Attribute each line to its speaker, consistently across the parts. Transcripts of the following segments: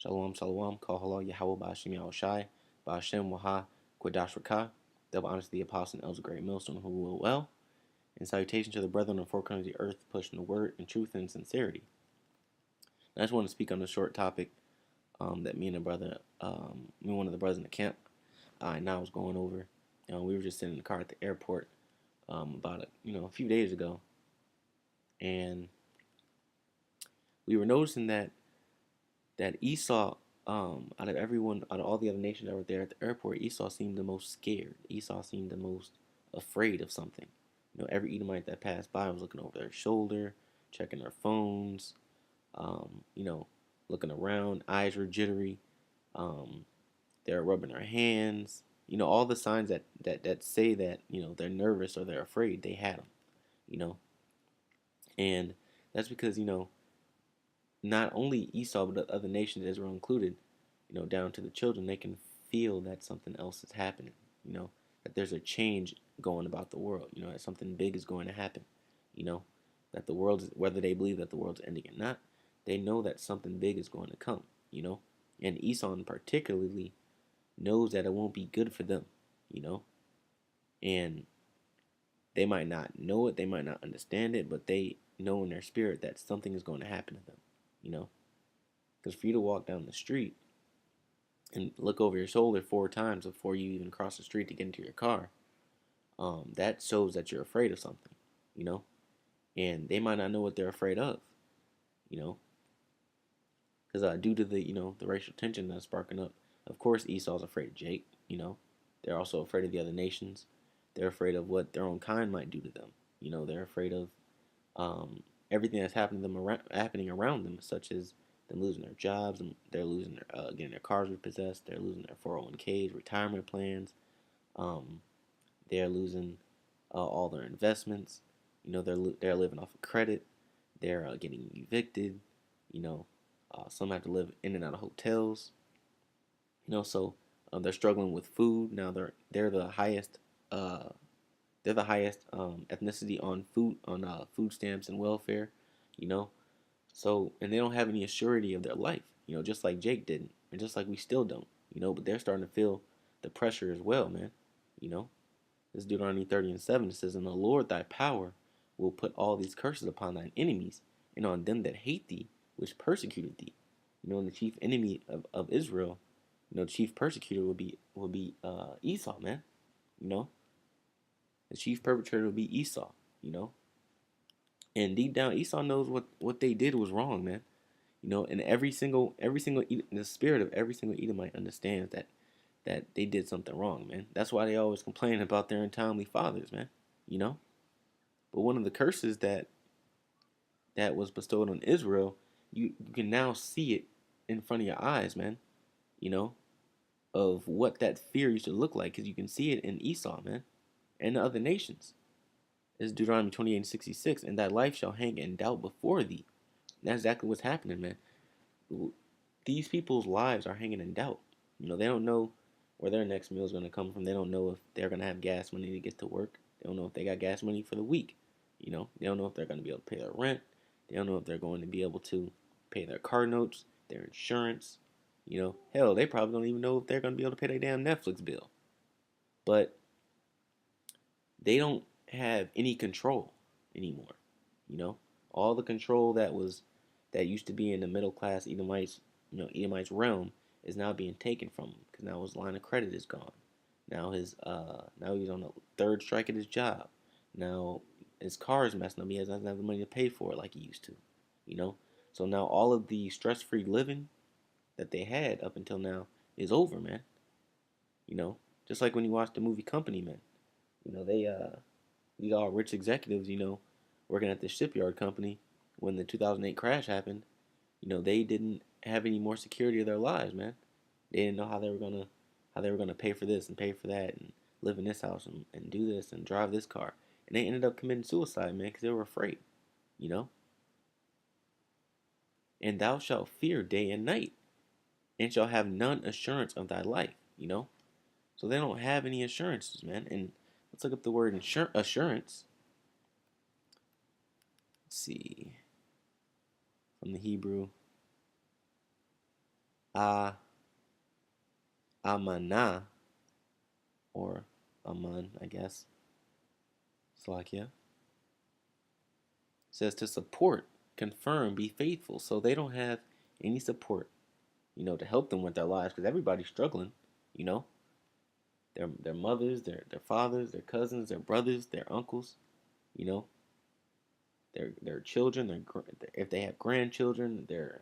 Speaker 1: Shalom, shalom, kal halal Yahweh Ba'ashem Yahushai, Ba'ashem Waha, Quadash Rakah, double honors to the apostle and elder great millstone who will well, and salutation to the brethren on four corners of the earth, pushing the word in truth and sincerity. I just want to speak on a short topic that me and one of the brothers in the camp, and I was going over. We were just sitting in the car at the airport about a few days ago, and we were noticing that Esau, out of all the other nations that were there at the airport, Esau seemed the most scared. Esau seemed the most afraid of something. Every Edomite that passed by was looking over their shoulder, checking their phones, um, you know, looking around. Eyes were jittery. They're rubbing their hands. All the signs that say that they're nervous or they're afraid. They had them. You know, and that's because not only Esau but the other nations, Israel included, down to the children, they can feel that something else is happening. That there's a change going about the world. That something big is going to happen. That the world is, whether they believe that the world's ending or not, they know that something big is going to come. And Esau particularly knows that it won't be good for them. And they might not know it, they might not understand it, but they know in their spirit that something is going to happen to them. Because for you to walk down the street and look over your shoulder 4 times before you even cross the street to get into your car, that shows that you're afraid of something, and they might not know what they're afraid of, because due to the racial tension that's sparking up, of course Esau's afraid of Jake, they're also afraid of the other nations, they're afraid of what their own kind might do to them, they're afraid of everything that's happening around them, such as them losing their jobs, and they're losing getting their cars repossessed, they're losing their 401ks, retirement plans, they're losing all their investments. They're living off of credit. They're getting evicted. Some have to live in and out of hotels. So they're struggling with food. Now they're the highest ethnicity on food stamps and welfare. So, and they don't have any assurity of their life. Just like Jake didn't, and just like we still don't. But they're starting to feel the pressure as well, man. This Deuteronomy 30:7, it says, "And the Lord thy power will put all these curses upon thine enemies, and on them that hate thee, which persecuted thee." And the chief enemy of Israel, the chief persecutor will be Esau, man. The chief perpetrator will be Esau. And deep down, Esau knows what they did was wrong, man. And the spirit of every single Edomite understands that they did something wrong, man. That's why they always complain about their untimely fathers, man. But one of the curses that was bestowed on Israel, you can now see it in front of your eyes, man. Of what that fear used to look like, because you can see it in Esau, man, and the other nations. It's Deuteronomy 28:66, "And thy life shall hang in doubt before thee." And that's exactly what's happening, man. These people's lives are hanging in doubt. They don't know where their next meal is going to come from. They don't know if they're going to have gas money to get to work. They don't know if they got gas money for the week. They don't know if they're going to be able to pay their rent. They don't know if they're going to be able to pay their car notes, their insurance. Hell, they probably don't even know if they're going to be able to pay their damn Netflix bill. But they don't have any control anymore. All the control that used to be in the middle class Edomite's realm is now being taken from him, because now his line of credit is gone. Now he's on the third strike at his job. Now his car is messing up. He doesn't have the money to pay for it like he used to. So now all of the stress-free living that they had up until now is over, man. Just like when you watch the movie Company, man. These all rich executives, working at the shipyard company when the 2008 crash happened. They didn't have any more security of their lives, man. They didn't know how they were gonna pay for this and pay for that and live in this house and do this and drive this car. And they ended up committing suicide, man, because they were afraid. And thou shalt fear day and night, and shall have none assurance of thy life. So they don't have any assurances, man. And let's look up the word assurance. Let's see. From the Hebrew. A Amana, or Aman, I guess. Slovakia says to support, confirm, be faithful. So they don't have any support, to help them with their lives because everybody's struggling, you know. Their mothers, their fathers, their cousins, their brothers, their uncles, you know, their children, if they have grandchildren, their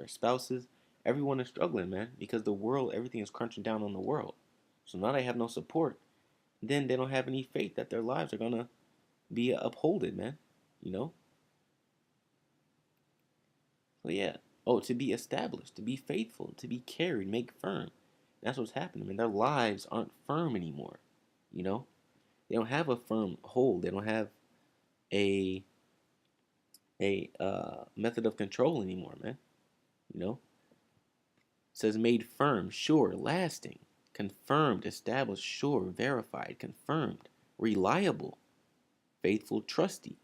Speaker 1: spouses, everyone is struggling, man, because the world, everything is crunching down on the world. So now they have no support. Then they don't have any faith that their lives are gonna be upholded, man. You know. So yeah. Oh, to be established, to be faithful, to be carried, make firm. That's what's happening, man. Their lives aren't firm anymore. You know. They don't have a firm hold. They don't have a method of control anymore, man. You know. It says made firm, sure, lasting, confirmed, established, sure, verified, confirmed, reliable, faithful, trusty.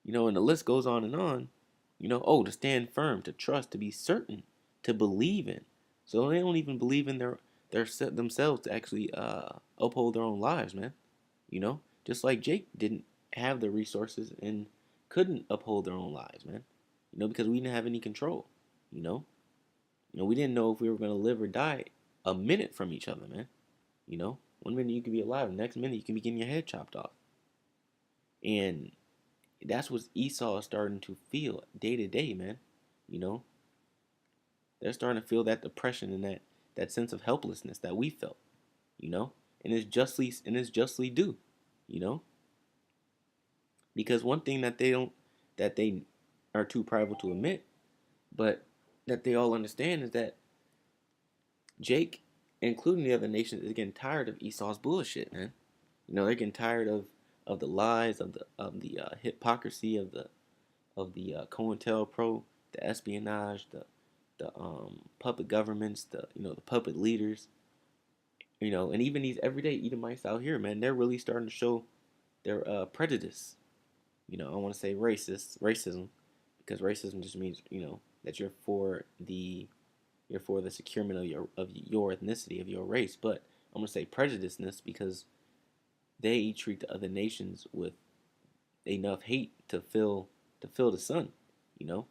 Speaker 1: And the list goes on and on. Oh, to stand firm, to trust, to be certain, to believe in. So they don't even believe in their themselves to actually uphold their own lives, man. Just like Jake didn't have the resources and couldn't uphold their own lives, man. Because we didn't have any control. You know, we didn't know if we were gonna live or die a minute from each other, man. One minute you could be alive, the next minute you can be getting your head chopped off, and that's what Esau is starting to feel day to day, man. You know, they're starting to feel that depression and that sense of helplessness that we felt. You know, and it's justly due. You know, because one thing that they are too prideful to admit, but that they all understand is that Jake, including the other nations, is getting tired of Esau's bullshit, man. They're getting tired of the lies, of the hypocrisy, of the COINTELPRO, the espionage, the puppet governments, the puppet leaders, and even these everyday Edomites out here, man, they're really starting to show their prejudice. I want to say racism, because racism just means that you're for the securement of your ethnicity, of your race. But I'm gonna say prejudiceness because they treat the other nations with enough hate to fill the sun, you know.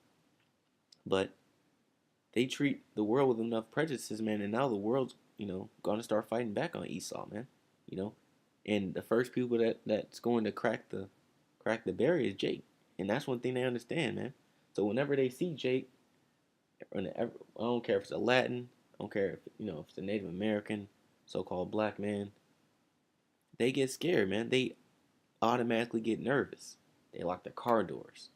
Speaker 1: But they treat the world with enough prejudices, man, and now the world's gonna start fighting back on Esau, man. You know, and the first people that's going to crack the barrier is Jake, and that's one thing they understand, man. So whenever they see Jake, I don't care if it's a Latin, I don't care if it's a Native American, so-called black man, they get scared, man. They automatically get nervous. They lock their car doors.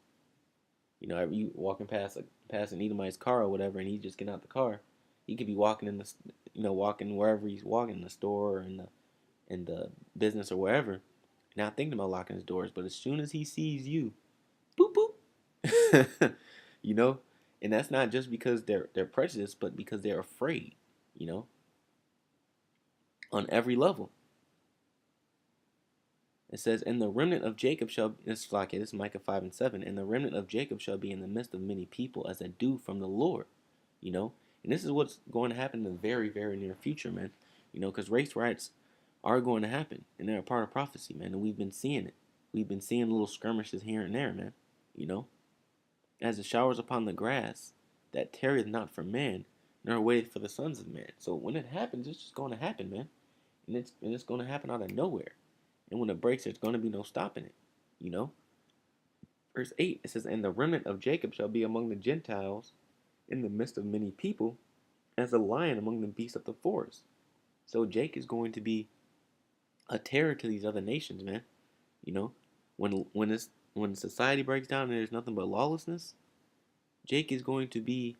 Speaker 1: You walking past an Edomite's car or whatever, and he's just getting out the car. He could be walking walking wherever he's walking, in the store or in the business or wherever, not thinking about locking his doors. But as soon as he sees you, boop boop, you know, and that's not just because they're prejudiced, but because they're afraid. You know, on every level. It says, "And the remnant of Jacob shall," this is Micah 5:7, "and the remnant of Jacob shall be in the midst of many people as a dew from the Lord." You know, and this is what's going to happen in the very, very near future, man. Because race riots are going to happen, and they're a part of prophecy, man. And we've been seeing it. We've been seeing little skirmishes here and there, man. You know, as the showers upon the grass, that tarrieth not for man, nor waiteth for the sons of man. So when it happens, it's just going to happen, man, and it's going to happen out of nowhere. And when it breaks, there's going to be no stopping it. You know? Verse 8, it says, "And the remnant of Jacob shall be among the Gentiles in the midst of many people, as a lion among the beasts of the forest." So Jake is going to be a terror to these other nations, man. You know? When society breaks down and there's nothing but lawlessness, Jake is going to be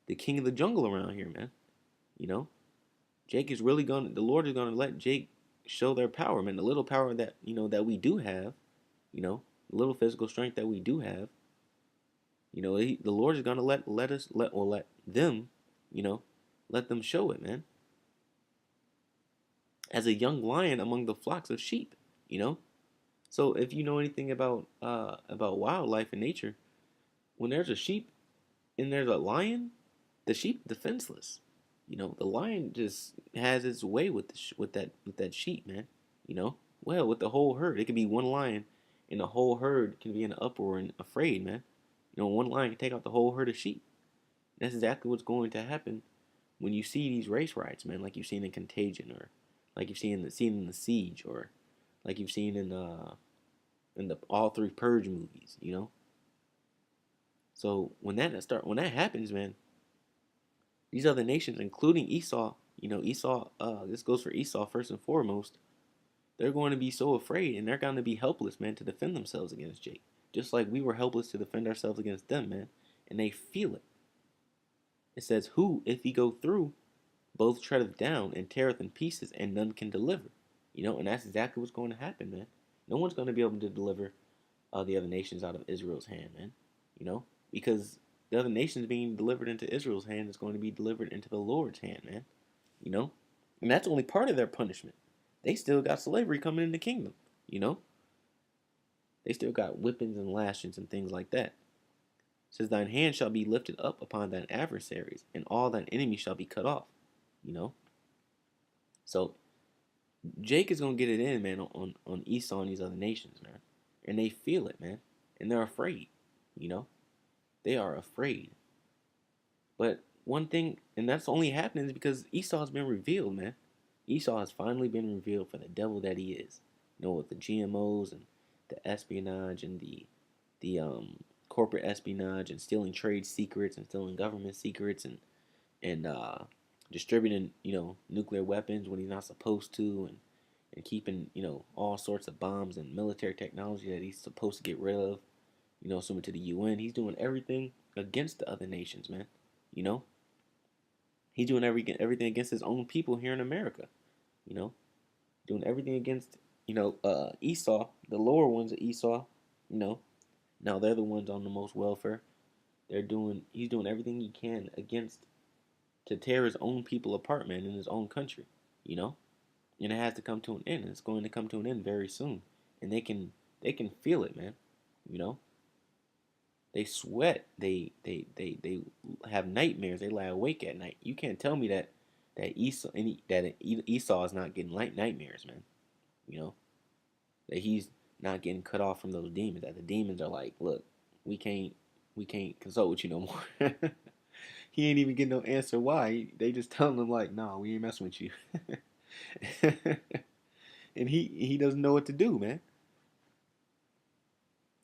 Speaker 1: the king of the jungle around here, man. You know? The Lord is going to let Jake show their power, man. The little power that we do have, the little physical strength that we do have, the Lord is gonna let them, let them show it, man. As a young lion among the flocks of sheep, you know. So if you know anything about wildlife and nature, when there's a sheep and there's a lion, the sheep defenseless. The lion just has its way with with that sheep, man. Well, with the whole herd, it could be one lion, and the whole herd can be in an uproar and afraid, man. One lion can take out the whole herd of sheep. That's exactly what's going to happen when you see these race riots, man. Like you've seen in Contagion, or like you've seen in the Siege, or like you've seen in the all three Purge movies. So when that happens, man, these other nations, including Esau, Esau, this goes for Esau first and foremost. They're going to be so afraid, and they're going to be helpless, man, to defend themselves against Jake. Just like we were helpless to defend ourselves against them, man. And they feel it. It says, "Who, if he go through, both treadeth down and teareth in pieces, and none can deliver." And that's exactly what's going to happen, man. No one's going to be able to deliver the other nations out of Israel's hand, man. Because the other nations being delivered into Israel's hand is going to be delivered into the Lord's hand, man. You know, and that's only part of their punishment. They still got slavery coming in the kingdom. You know, they still got whippings and lashings and things like that. It says, "Thine hand shall be lifted up upon thine adversaries, and all thine enemies shall be cut off." You know, so Jake is gonna get it in, man, on Esau and these other nations, man, and they feel it, man, and they're afraid. You know, they are afraid. But one thing, and that's only happening because Esau's been revealed, man. Esau has finally been revealed for the devil that he is. With the GMOs and the espionage and the corporate espionage and stealing trade secrets and stealing government secrets and distributing nuclear weapons when he's not supposed to and keeping all sorts of bombs and military technology that he's supposed to get rid of. Assuming to the UN, he's doing everything against the other nations, man. You know, he's doing everything against his own people here in America. You know, doing everything against Esau, the lower ones of Esau. Now they're the ones on the most welfare. He's doing everything he can against to tear his own people apart, man, in his own country. And it has to come to an end. It's going to come to an end very soon, and they can feel it, man. You know, they sweat. They have nightmares. They lie awake at night. You can't tell me that Esau is not getting nightmares, man. That he's not getting cut off from those demons. That the demons are like, look, we can't consult with you no more. He ain't even getting no answer why. They just telling him like, no, we ain't messing with you. And he doesn't know what to do, man.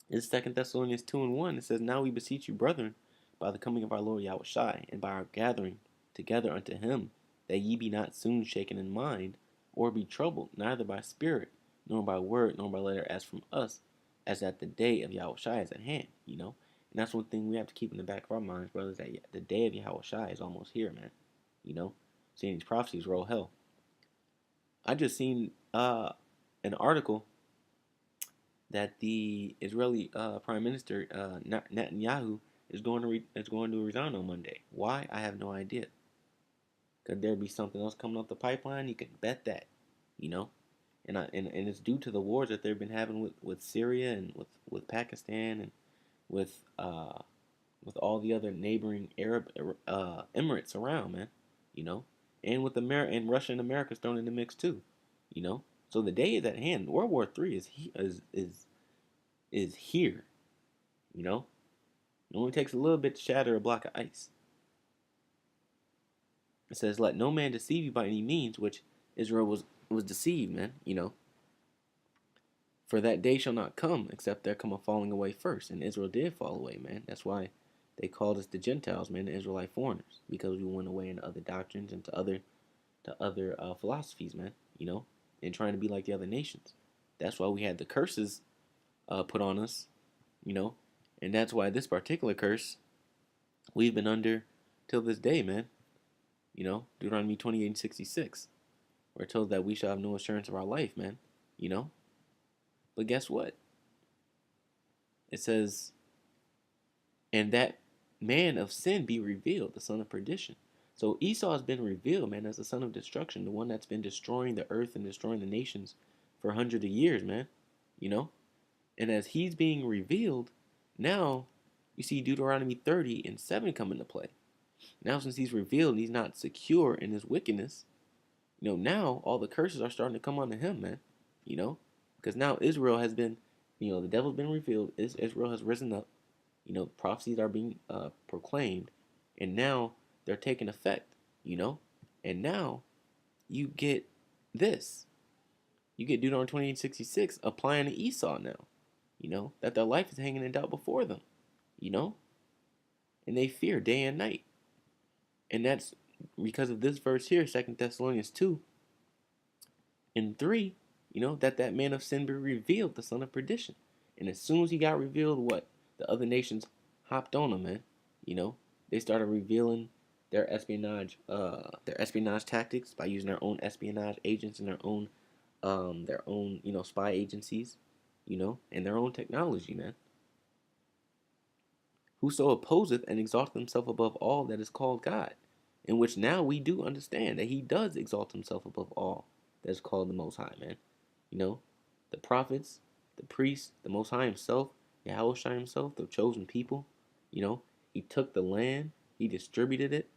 Speaker 1: In 2 Thessalonians 2:1, it says, "Now we beseech you, brethren, by the coming of our Lord Yahushai, and by our gathering together unto him, that ye be not soon shaken in mind, or be troubled, neither by spirit, nor by word, nor by letter, as from us, as that the day of Yahushai is at hand." And that's one thing we have to keep in the back of our minds, brothers, that the day of Yahushai is almost here, man. Seeing these prophecies roll hell. I just seen an article that the Israeli Prime Minister Netanyahu is going to resign on Monday. Why? I have no idea. Could there be something else coming up the pipeline? You can bet that. And it's due to the wars that they've been having with Syria and with Pakistan and with all the other neighboring Arab emirates around, man. And with and Russia and America's thrown in the mix too. So the day is at hand. World War III is here. It only takes a little bit to shatter a block of ice. It says, "Let no man deceive you by any means," which Israel was deceived, man. For that day shall not come except there come a falling away first, and Israel did fall away, man. That's why they called us the Gentiles, man, the Israelite foreigners, because we went away into other doctrines and to other philosophies, man. And trying to be like the other nations. That's why we had the curses put on us, and that's why this particular curse we've been under till this day, man. Deuteronomy 28:66. We're told that we shall have no assurance of our life, man. But guess what? It says, "And that man of sin be revealed, the son of perdition." So Esau has been revealed, man, as the son of destruction, the one that's been destroying the earth and destroying the nations for hundreds of years, man. And as he's being revealed, now you see Deuteronomy 30:7 come into play. Now, since he's revealed and he's not secure in his wickedness, now all the curses are starting to come onto him, man. You know, because now Israel has been, the devil's been revealed. Israel has risen up. Prophecies are being proclaimed, and now they're taking effect. And now you get this. You get Deuteronomy 28:66 applying to Esau now. That their life is hanging in doubt before them. You know, and they fear day and night. And that's because of this verse here, 2 Thessalonians 2:3, that man of sin be revealed, the son of perdition. And as soon as he got revealed, what? The other nations hopped on him, man. They started revealing their espionage tactics by using their own espionage agents and their own spy agencies, and their own technology, man. Whoso opposeth and exalteth himself above all that is called God, in which now we do understand that he does exalt himself above all that is called the Most High, man. The prophets, the priests, the Most High himself, Yahweh himself, the chosen people. He took the land, he distributed it.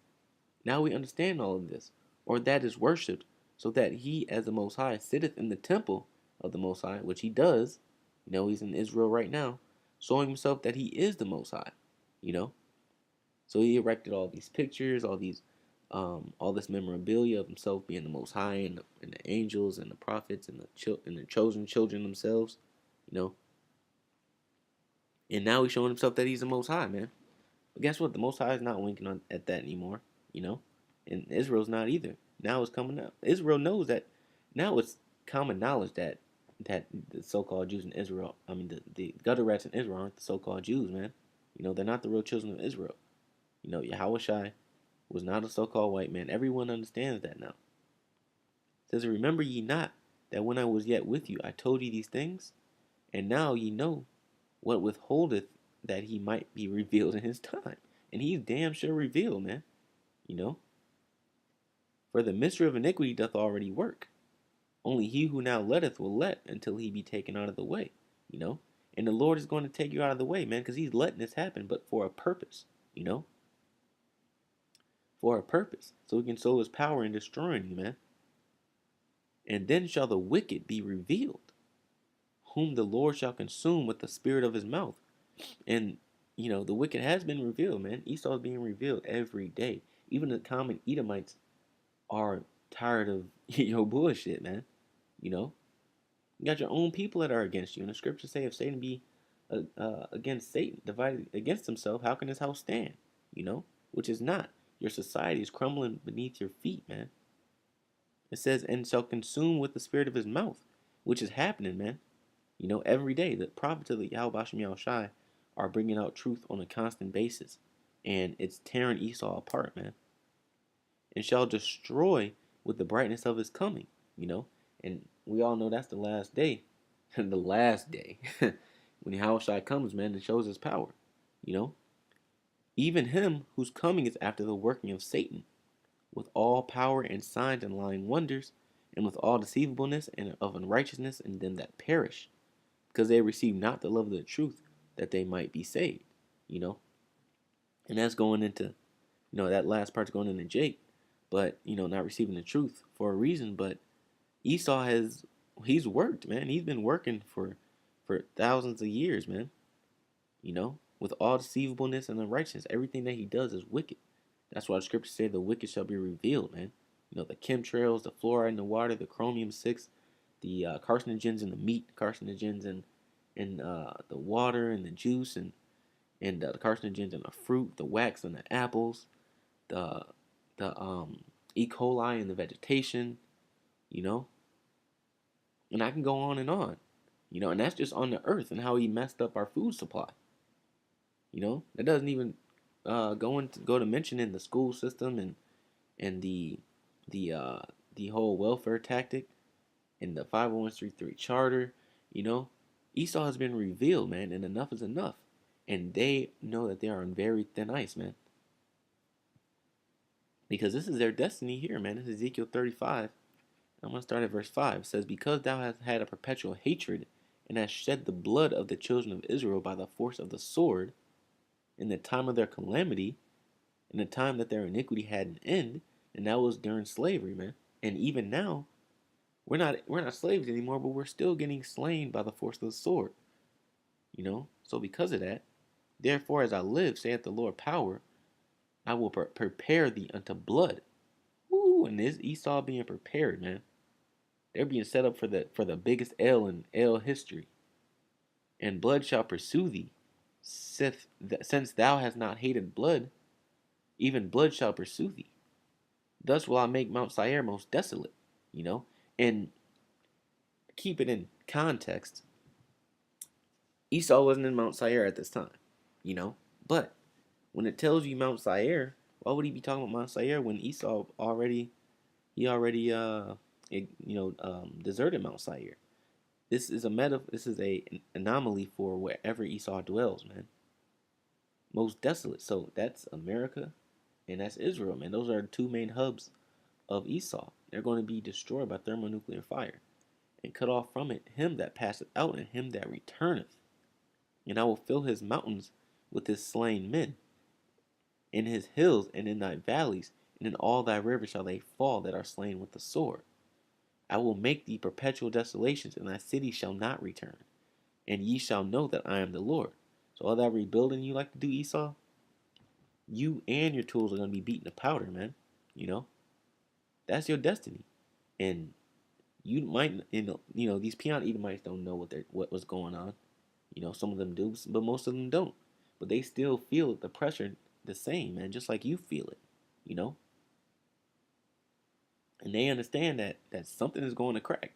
Speaker 1: Now we understand all of this, or that is worshipped, so that he, as the Most High, sitteth in the temple of the Most High, which he does. He's in Israel right now, showing himself that he is the Most High. So he erected all these pictures, all this memorabilia of himself being the Most High, and the angels and the prophets and the chosen children themselves, And now he's showing himself that he's the Most High, man. But guess what? The Most High is not winking at that anymore, And Israel's not either. Now it's coming up. Israel knows that. Now it's common knowledge that the so-called Jews in Israel, the gutter rats in Israel aren't the so-called Jews, man. They're not the real children of Israel. Yahweh Shai was not a so-called white man. Everyone understands that now. It says, remember ye not that when I was yet with you, I told you these things? And now ye know what withholdeth that he might be revealed in his time. And he's damn sure revealed, man. For the mystery of iniquity doth already work. Only he who now letteth will let until he be taken out of the way. And the Lord is going to take you out of the way, man, because he's letting this happen, but for a purpose, For a purpose. So he can show his power in destroying you, man. And then shall the wicked be revealed, whom the Lord shall consume with the spirit of his mouth. And, the wicked has been revealed, man. Esau is being revealed every day. Even the common Edomites are tired of your bullshit, man. You got your own people that are against you. And the scriptures say if Satan be against Satan, divided against himself, how can his house stand? Which is not. Your society is crumbling beneath your feet, man. It says, and shall consume with the spirit of his mouth, which is happening, man. Every day the prophets of the Yahweh Shai are bringing out truth on a constant basis. And it's tearing Esau apart, man. And shall destroy with the brightness of his coming, And we all know that's the last day. The last day. When Yahweh Shai comes, man, and shows his power, Even him whose coming is after the working of Satan, with all power and signs and lying wonders, and with all deceivableness and of unrighteousness in them that perish, because they receive not the love of the truth, that they might be saved. And that's going into, that last part's going into Jake, but, not receiving the truth for a reason. But Esau he's worked, man. He's been working for thousands of years, man. With all deceivableness and unrighteousness, everything that he does is wicked. That's why the scriptures say the wicked shall be revealed, man. The chemtrails, the fluoride in the water, the chromium-6, the carcinogens in the meat, carcinogens in the water and the juice, and the carcinogens in the fruit, the wax in the apples, the E. coli in the vegetation, And I can go on, and that's just on the earth and how he messed up our food supply. That doesn't even go to mention in the school system and the whole welfare tactic and the 501c3 charter. Esau has been revealed, man, and enough is enough. And they know that they are on very thin ice, man. Because this is their destiny here, man. This is Ezekiel 35. I'm going to start at verse 5. It says, because thou hast had a perpetual hatred, and hast shed the blood of the children of Israel by the force of the sword, in the time of their calamity, in the time that their iniquity had an end, and that was during slavery, man. And even now, we're not slaves anymore, but we're still getting slain by the force of the sword. So because of that, therefore as I live, saith the Lord power, I will prepare thee unto blood. Woo, and this Esau being prepared, man. They're being set up for the biggest L in L history. And blood shall pursue thee. Since thou hast not hated blood, even blood shall pursue thee. Thus will I make Mount Seir most desolate. You know? And keep it in context. Esau wasn't in Mount Seir at this time. You know? But when it tells you Mount Seir, why would he be talking about Mount Seir when Esau already deserted Mount Seir? This is an anomaly for wherever Esau dwells, man. Most desolate. So that's America and that's Israel, man. Those are the two main hubs of Esau. They're going to be destroyed by thermonuclear fire, and cut off from it him that passeth out, and him that returneth. And I will fill his mountains with his slain men, in his hills and in thy valleys, and in all thy rivers shall they fall that are slain with the sword. I will make thee perpetual desolations, and thy city shall not return. And ye shall know that I am the Lord. So all that rebuilding you like to do, Esau, you and your tools are going to be beaten to powder, man. You know, that's your destiny. And you might, these peon Edomites don't know what was going on. Some of them do, but most of them don't. But they still feel the pressure the same, man, just like you feel it. You know, and they understand that something is going to crack,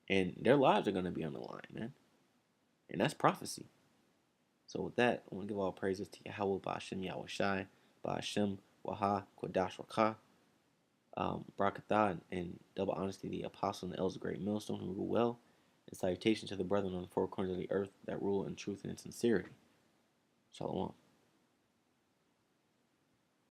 Speaker 1: and their lives are going to be on the line, man. And that's prophecy. So with that, I want to give all praises to Yahweh, Ba'ashem Yahushai, Ba'ashem Waha, Kodash Rakah, Barakatah, and double honesty, the apostle and the elders of great millstone who rule well, and salutation to the brethren on the four corners of the earth that rule in truth and in sincerity. Shalom.